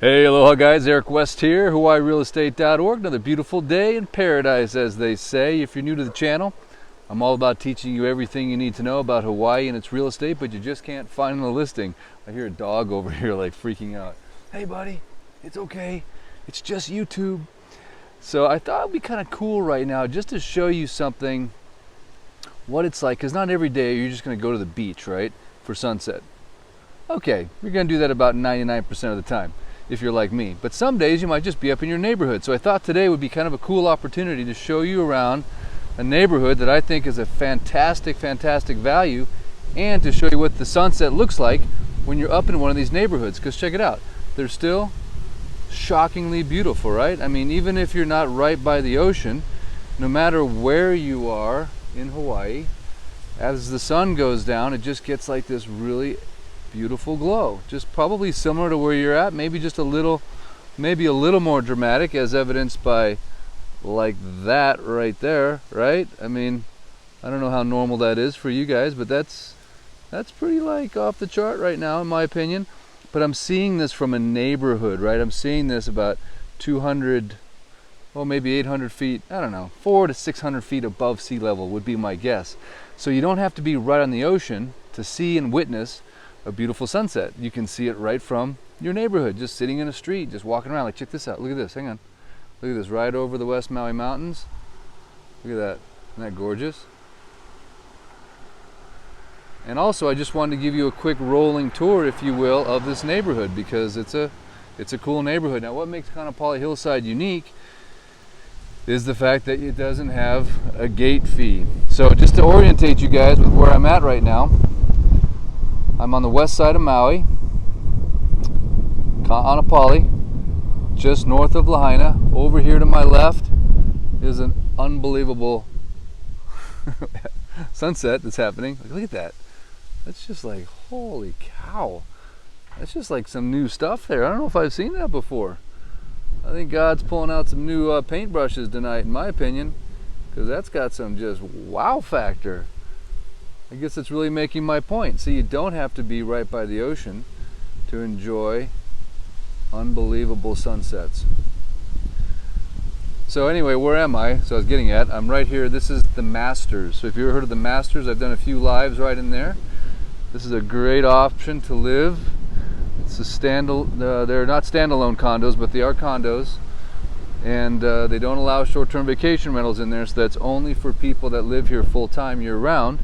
Hey, aloha guys, Eric West here, HawaiiRealEstate.org. Another beautiful day in paradise, as they say. If you're new to the channel, I'm all about teaching you everything you need to know about Hawaii and its real estate, but you just can't find a listing. I hear a dog over here like freaking out. Hey buddy, it's okay, it's just YouTube. So I thought it'd be kind of cool right now just to show you something, what it's like, because not every day you're just going to go to the beach, right, for sunset. Okay, you're going to do that about 99% of the time, if you're like me. But some days you might just be up in your neighborhood. So I thought today would be kind of a cool opportunity to show you around a neighborhood that I think is a fantastic value, and to show you what the sunset looks like when you're up in one of these neighborhoods. Because check it out, they're still shockingly beautiful, right? I mean, even if you're not right by the ocean, no matter where you are in Hawaii, as the sun goes down, it just gets like this really beautiful glow, just probably similar to where you're at, maybe just a little more dramatic, as evidenced by like that right there, right? I mean, I don't know how normal that is for you guys, but that's pretty like off the chart right now in my opinion. But I'm seeing this from a neighborhood, right? I'm seeing this about 200, well, maybe 800 feet, I don't know, 400 to 600 feet above sea level would be my guess. So you don't have to be right on the ocean to see and witness a beautiful sunset. You can see it right from your neighborhood, just sitting in a street, just walking around. Like, check this out, look at this, hang on. Look at this, right over the West Maui mountains. Look at that, isn't that gorgeous? And also I just wanted to give you a quick rolling tour, if you will, of this neighborhood, because it's a cool neighborhood. Now what makes Kaanapali Hillside unique is the fact that it doesn't have a gate fee. So just to orientate you guys with where I'm at right now, I'm on the west side of Maui, Kaanapali, just north of Lahaina. Over here to my left is an unbelievable sunset that's happening. Look at that. That's just like, holy cow. That's just like some new stuff there. I don't know if I've seen that before. I think God's pulling out some new paintbrushes tonight, in my opinion, because that's got some just wow factor. I guess it's really making my point. See, you don't have to be right by the ocean to enjoy unbelievable sunsets. So anyway, where am I? So I was getting at, I'm right here. This is the Masters. So if you've ever heard of the Masters, I've done a few lives right in there. This is a great option to live. It's a they're not standalone condos, but they are condos. And they don't allow short-term vacation rentals in there, so that's only for people that live here full-time year-round.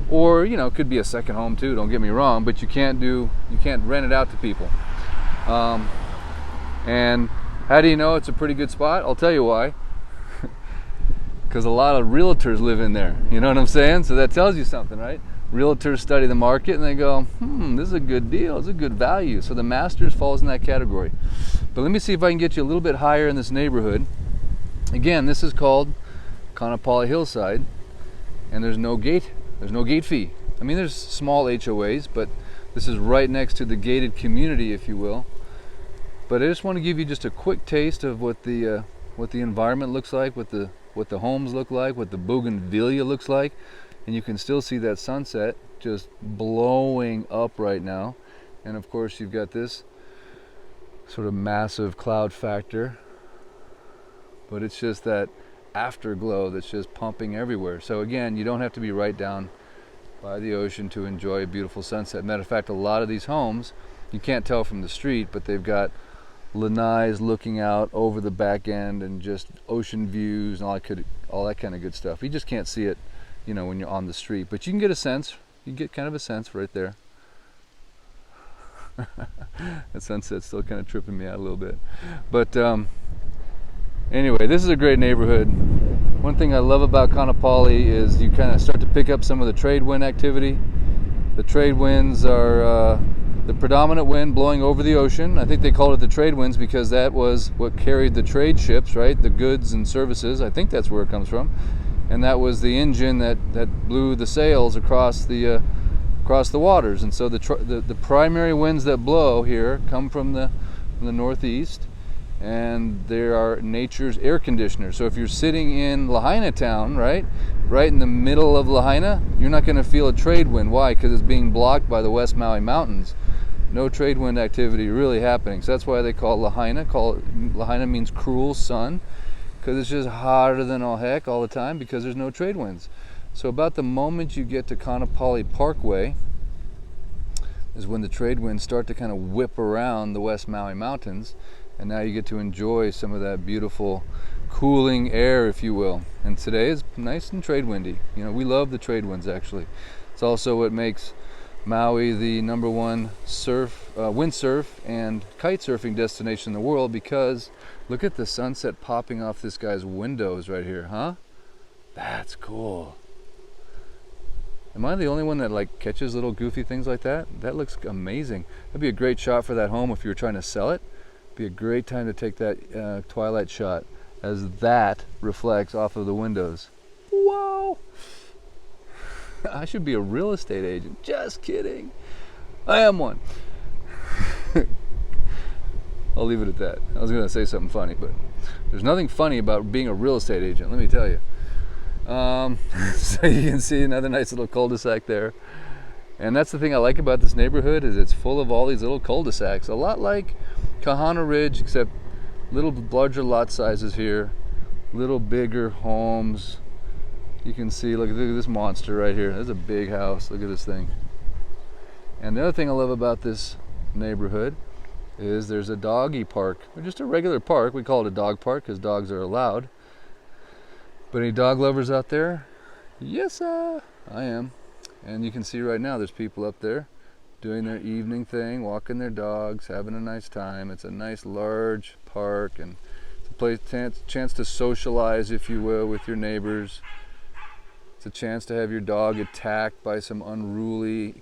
Or, you know, it could be a second home too, don't get me wrong, but you can't rent it out to people. And how do you know it's a pretty good spot? I'll tell you why. Because a lot of realtors live in there, you know what I'm saying? So that tells you something, right? Realtors study the market and they go, this is a good deal, it's a good value. So the Masters falls in that category. But let me see if I can get you a little bit higher in this neighborhood. Again, this is called Kaanapali Hillside, and there's no gate fee. I mean, there's small HOAs, but this is right next to the gated community, if you will. But I just want to give you just a quick taste of what the environment looks like, what the homes look like, what the bougainvillea looks like, and you can still see that sunset just blowing up right now. And of course, you've got this sort of massive cloud factor, but it's just that afterglow that's just pumping everywhere. So again, you don't have to be right down by the ocean to enjoy a beautiful sunset. Matter of fact, a lot of these homes, you can't tell from the street, but they've got lanais looking out over the back end and just ocean views and all that kind of good stuff. You just can't see it, you know, when you're on the street, but you can get a sense. You get kind of a sense right there. That sunset's still kind of tripping me out a little bit, but anyway, this is a great neighborhood. One thing I love about Kaanapali is you kind of start to pick up some of the trade wind activity. The trade winds are the predominant wind blowing over the ocean. I think they called it the trade winds because that was what carried the trade ships, right? The goods and services. I think that's where it comes from. And that was the engine that blew the sails across the waters. And so the primary winds that blow here come from the northeast, and they are nature's air conditioner. So if you're sitting in Lahaina town, right in the middle of Lahaina, you're not going to feel a trade wind. Why? Because it's being blocked by the West Maui mountains. no trade wind activity really happening. So that's why they call it Lahaina. Lahaina means cruel sun, because it's just hotter than all heck all the time because there's no trade winds. So about the moment you get to Kaanapali Parkway is when the trade winds start to kind of whip around the West Maui Mountains, and now you get to enjoy some of that beautiful cooling air, if you will. And today is nice and trade windy. You know, we love the trade winds actually. It's also what makes Maui the #1 windsurf and kite surfing destination in the world, because look at the sunset popping off this guy's windows right here, huh? That's cool. Am I the only one that like catches little goofy things like that? That looks amazing. That'd be a great shot for that home if you were trying to sell it. Be a great time to take that twilight shot as that reflects off of the windows. Wow! I should be a real estate agent. Just kidding. I am one. I'll leave it at that. I was gonna say something funny, but there's nothing funny about being a real estate agent, let me tell you. So you can see another nice little cul-de-sac there. And that's the thing I like about this neighborhood, is it's full of all these little cul-de-sacs. A lot like Kahana Ridge, except little larger lot sizes here, little bigger homes. You can see, look at this monster right here. That's a big house. Look at this thing. And the other thing I love about this neighborhood is there's a doggy park, or just a regular park. We call it a dog park because dogs are allowed. But any dog lovers out there? Yes, sir. I am. And you can see right now there's people up there doing their evening thing, walking their dogs, having a nice time. It's a nice large park, and it's a place, chance to socialize, if you will, with your neighbors. It's a chance to have your dog attacked by some unruly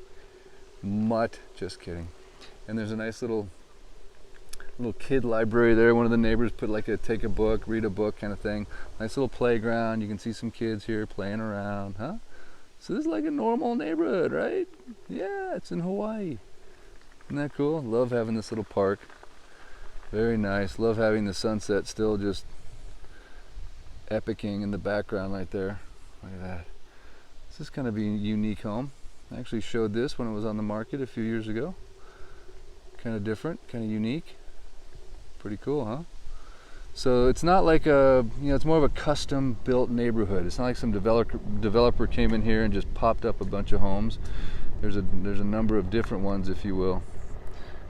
mutt. Just kidding. And there's a nice little kid library there. One of the neighbors put like a take a book, read a book kind of thing. Nice little playground. You can see some kids here playing around, huh? So this is like a normal neighborhood, right? Yeah, it's in Hawaii. Isn't that cool? Love having this little park. Very nice. Love having the sunset still just epicing in the background right there. Look at that. This is kind of a unique home. I actually showed this when it was on the market a few years ago. Kind of different, kind of unique. Pretty cool, huh? So it's not like it's more of a custom built neighborhood. It's not like some developer came in here and just popped up a bunch of homes. There's a number of different ones, if you will.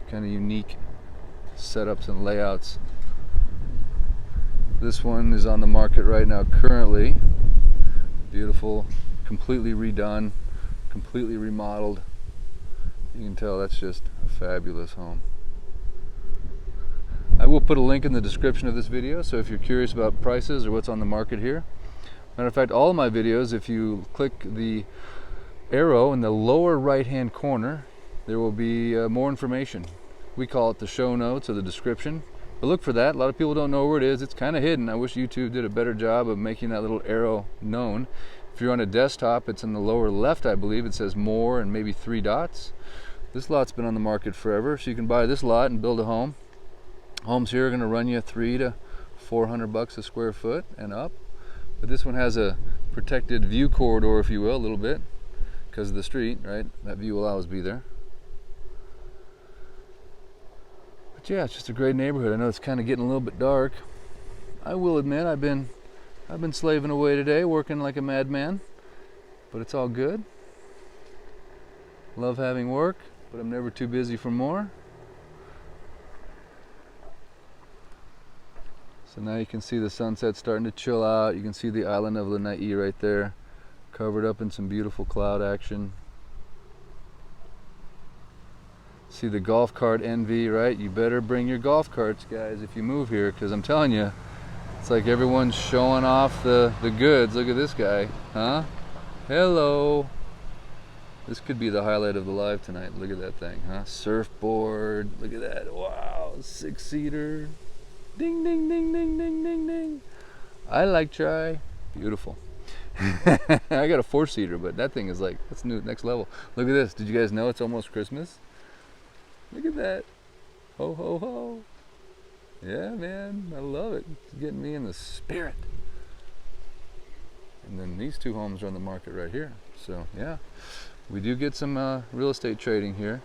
Kind of unique setups and layouts. This one is on the market right now currently. Beautiful, completely redone, completely remodeled. You can tell that's just a fabulous home. I will put a link in the description of this video, so if you're curious about prices or what's on the market here. Matter of fact, all of my videos, if you click the arrow in the lower right hand corner, there will be more information. We call it the show notes or the description, but look for that. A lot of people don't know where it is. It's kind of hidden. I wish YouTube did a better job of making that little arrow known. If you're on a desktop, it's in the lower left, I believe. It says more and maybe 3 dots. This lot's been on the market forever, so you can buy this lot and build a home. Homes here are going to run you $300 to $400 a square foot and up. But this one has a protected view corridor, if you will, a little bit, because of the street, right? That view will always be there. But yeah, it's just a great neighborhood. I know it's kind of getting a little bit dark. I will admit I've been slaving away today, working like a madman, but it's all good. Love having work, but I'm never too busy for more. So now you can see the sunset starting to chill out. You can see the island of Lanai right there, covered up in some beautiful cloud action. See the golf cart envy, right? You better bring your golf carts, guys, if you move here, because I'm telling you, it's like everyone's showing off the goods. Look at this guy, huh? Hello. This could be the highlight of the live tonight. Look at that thing, huh? Surfboard. Look at that. Wow, 6-seater. Ding, ding, ding, ding, ding, ding, ding. I like try. Beautiful. I got a 4-seater, but that thing is like, that's new, next level. Look at this. Did you guys know it's almost Christmas? Look at that. Ho, ho, ho. Yeah, man. I love it. It's getting me in the spirit. And then these 2 homes are on the market right here. So, yeah. We do get some real estate trading here.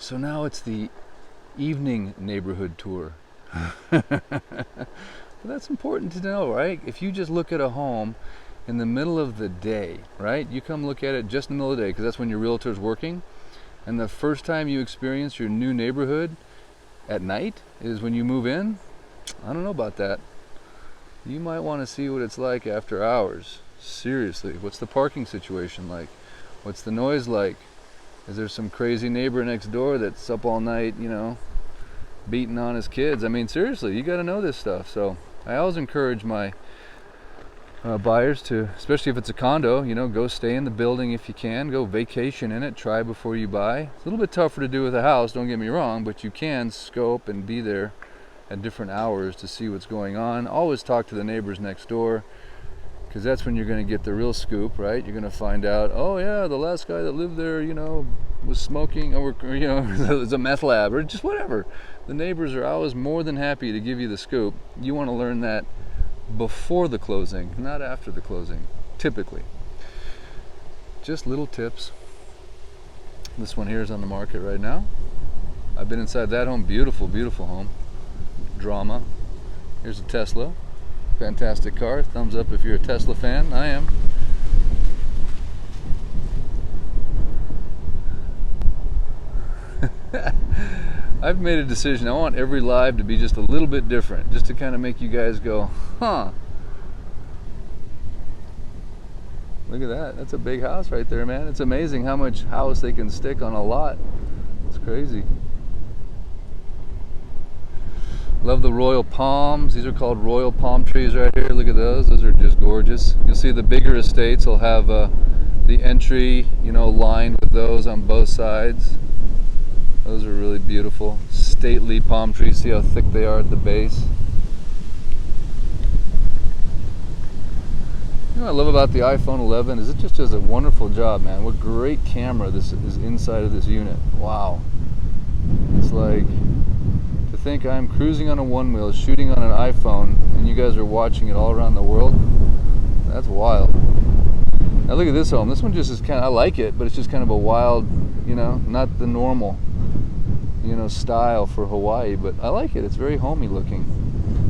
So now it's the evening neighborhood tour. But that's important to know, right? If you just look at a home in the middle of the day, right? You come look at it just in the middle of the day because that's when your realtor's working. And the first time you experience your new neighborhood at night is when you move in. I don't know about that. You might want to see what it's like after hours. Seriously, what's the parking situation like? What's the noise like? Is there some crazy neighbor next door that's up all night, you know, beating on his kids? I mean, seriously, you got to know this stuff. So I always encourage my buyers to, especially if it's a condo, you know, go stay in the building if you can, go vacation in it, try before you buy. It's a little bit tougher to do with a house, don't get me wrong, but you can scope and be there at different hours to see what's going on. Always talk to the neighbors next door, because that's when you're going to get the real scoop, right? You're going to find out, oh yeah, the last guy that lived there, you know, was smoking, or you know, it was a meth lab, or just whatever. The neighbors are always more than happy to give you the scoop. You want to learn that before the closing, not after the closing, typically. Just little tips. This one here is on the market right now. I've been inside that home. Beautiful, beautiful home. Drama. Here's a Tesla. Fantastic car. Thumbs up if you're a Tesla fan. I am. I've made a decision. I want every live to be just a little bit different, just to kind of make you guys go, huh. Look at that. That's a big house right there, man. It's amazing how much house they can stick on a lot. It's crazy. Love the royal palms. These are called royal palm trees right here. Look at those. Those are just gorgeous. You'll see the bigger estates will have the entry, you know, lined with those on both sides. Those are really beautiful. Stately palm trees. See how thick they are at the base. You know what I love about the iPhone 11 is it just does a wonderful job, man. What great camera this is inside of this unit. Wow. It's like, to think I'm cruising on a one wheel, shooting on an iPhone, and you guys are watching it all around the world. That's wild. Now look at this home. This one just is kind of, I like it, but it's just kind of a wild, you know, not the normal, you know, style for Hawaii, but I like it. It's very homey looking.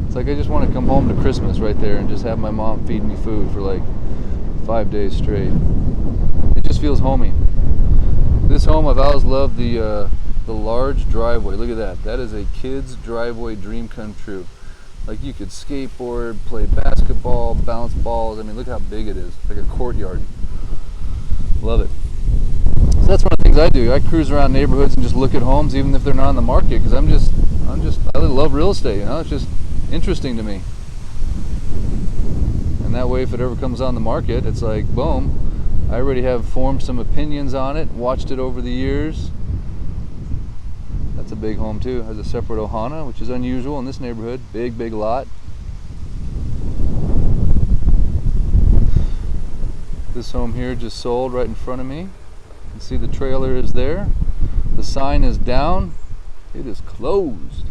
It's like I just want to come home to Christmas right there and just have my mom feed me food for like 5 days straight. It just feels homey. This home, I've always loved the large driveway. Look at that. That is a kid's driveway dream come true. Like you could skateboard, play basketball, bounce balls. I mean, look how big it is. It's like a courtyard. Love it. So that's one of the things I do. I cruise around neighborhoods and just look at homes, even if they're not on the market, because I love real estate. You know, it's just interesting to me. And that way, if it ever comes on the market, it's like, boom, I already have formed some opinions on it, watched it over the years. That's a big home too. Has a separate ohana, which is unusual in this neighborhood. Big, big lot. This home here just sold right in front of me. You can see the trailer is there. The sign is down. It is closed.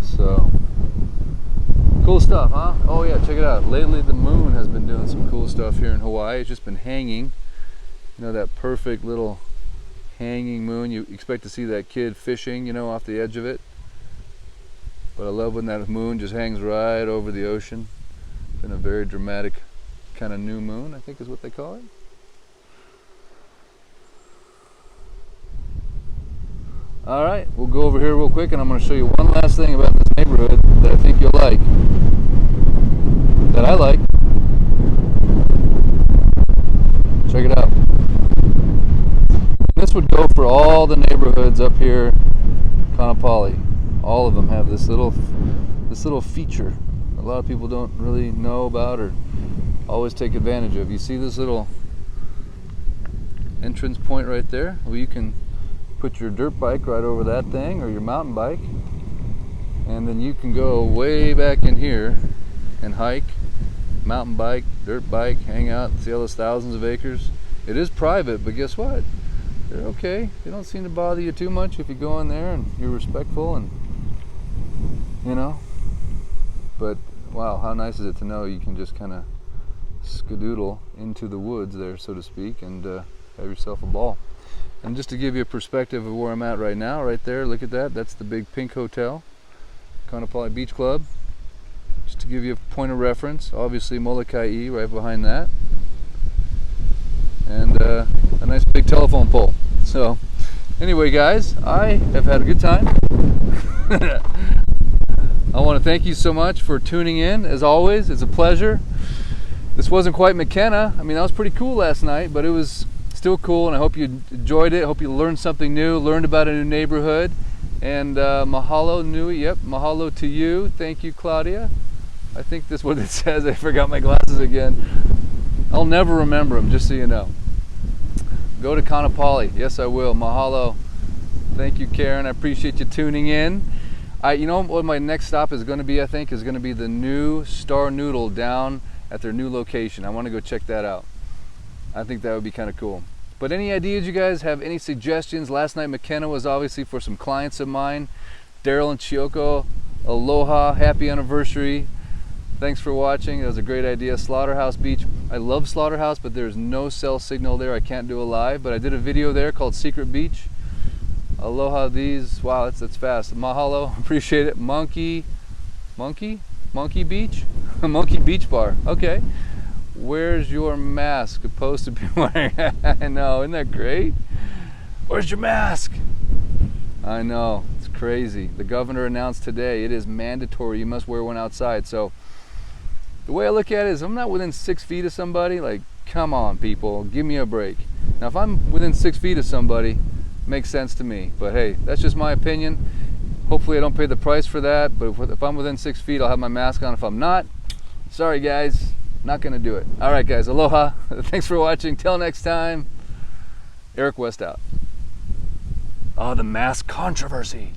So, cool stuff, huh? Oh yeah, check it out. Lately the moon has been doing some cool stuff here in Hawaii. It's just been hanging. You know, that perfect little hanging moon. You expect to see that kid fishing, you know, off the edge of it. But I love when that moon just hangs right over the ocean. It's been a very dramatic kind of new moon, I think is what they call it. All right, we'll go over here real quick and I'm going to show you one last thing about this neighborhood that I think you'll like. That I like. Check it out. This would go for all the neighborhoods up here, Kaanapali. All of them have this little feature a lot of people don't really know about or always take advantage of. You see this little entrance point right there? Well, you can put your dirt bike right over that thing or your mountain bike, and then you can go way back in here and hike, mountain bike, dirt bike, hang out, see all those thousands of acres. It is private, but guess what? They're okay. They don't seem to bother you too much if you go in there and you're respectful and, you know. But wow, how nice is it to know you can just kind of skedoodle into the woods there, so to speak, and have yourself a ball. And just to give you a perspective of where I'm at right now, right there, look at that. That's the big pink hotel, Kaanapali Beach Club. Just to give you a point of reference, obviously Molokai right behind that. And a nice big telephone pole. So anyway, guys, I have had a good time. I want to thank you so much for tuning in. As always, it's a pleasure. This wasn't quite McKenna. I mean, that was pretty cool last night, but it was still cool, and I hope you enjoyed it. I hope you learned something new, learned about a new neighborhood. And mahalo nui, yep, mahalo to you. Thank you, Claudia. I think that's what it says. I forgot my glasses again. I'll never remember them, just so you know. Go to Kaanapali. Yes, I will. Mahalo. Thank you, Karen. I appreciate you tuning in. You know what my next stop is going to be, I think, is going to be the new Star Noodle down at their new location. I want to go check that out. I think that would be kind of cool. But any ideas, you guys have any suggestions? Last night McKenna was obviously for some clients of mine. Daryl and Chioko, aloha, happy anniversary. Thanks for watching. It was a great idea. Slaughterhouse Beach. I love Slaughterhouse, but there's no cell signal there. I can't do a live, but I did a video there called Secret Beach. Aloha these. Wow, that's fast. Mahalo. Appreciate it. Monkey Beach? Monkey Beach Bar. Okay. Where's your mask supposed to be wearing? I know, isn't that great? Where's your mask? I know, it's crazy. The governor announced today it is mandatory. You must wear one outside. So the way I look at it is I'm not within 6 feet of somebody. Like, come on, people, give me a break. Now, if I'm within 6 feet of somebody, it makes sense to me. But hey, that's just my opinion. Hopefully I don't pay the price for that. But if I'm within 6 feet, I'll have my mask on. If I'm not, sorry guys, not gonna do it. All right, guys, aloha. Thanks for watching. Till next time, Eric West out. Oh, the mask controversy.